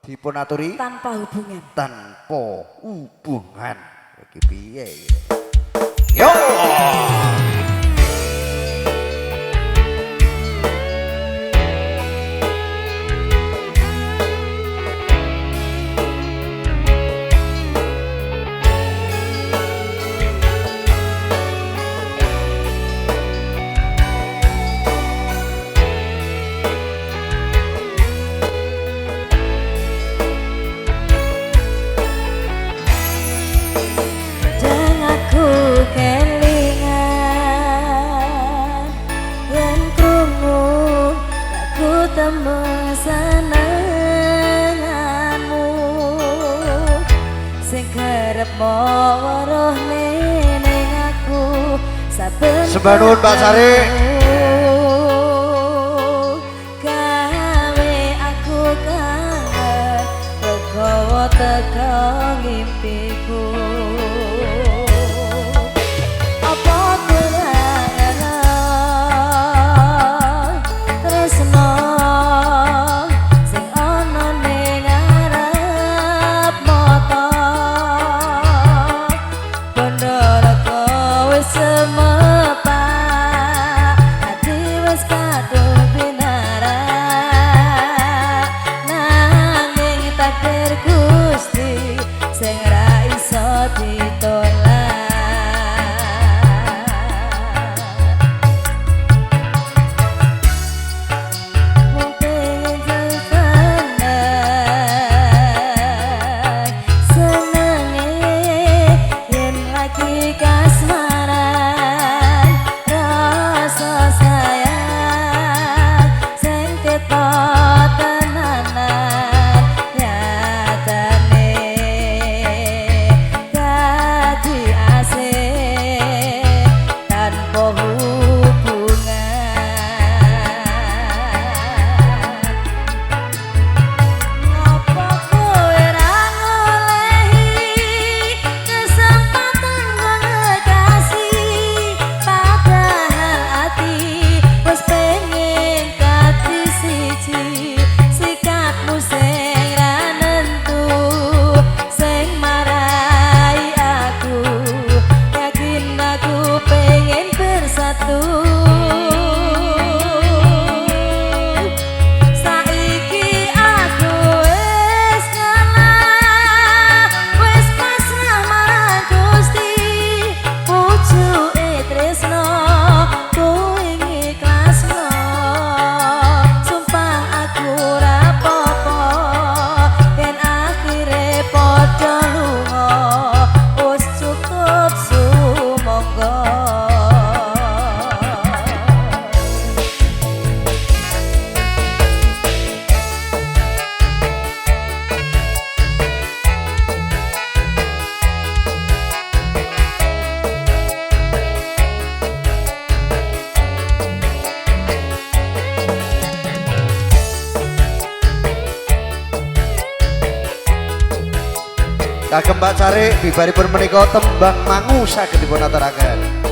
dipunaturi tanpa hubungan. Tanpa hubungan. Iki piye iki? Yo! Sebanun Mbak Sari. Gawe aku kangen regawa teka ngimpiku. Apa kurang tresno sing ana ning ngarep mata. Bandara kowe semepa ati wis kadung binara nanging takdir Gusti sing ra iso ditolak. Kagem Mbak Sari bibaripun menika tembang mangu saged dipun aturaken.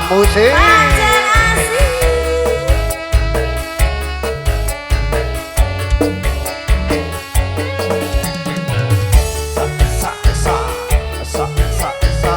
musik. Pancen asik. Sa sa sa sa sa.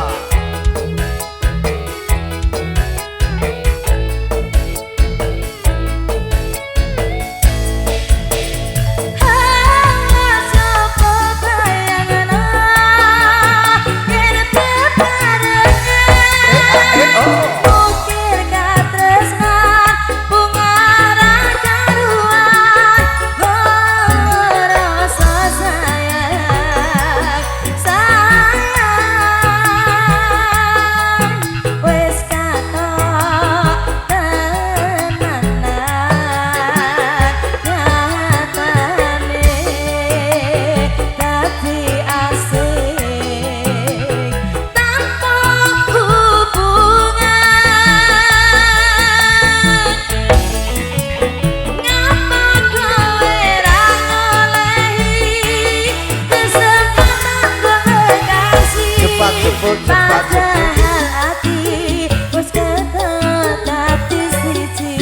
Padahal hati wis ketati siji,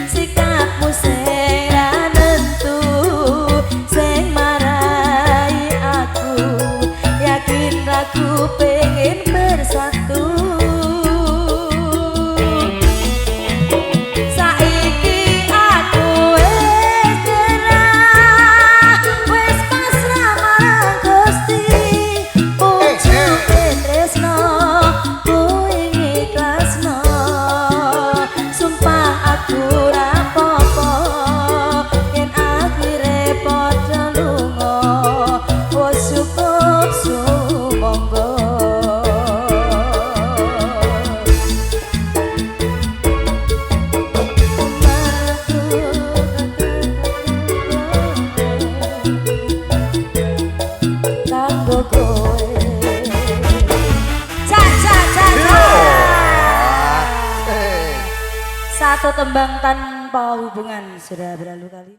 sikapmu sing ra nentu, sing marai aku, yakin aku pengen bersatu. Saiki aku wis nyerah, wis pasrah marang Gusti. Satu tembang tanpa hubungan sudah berlalu kali ini.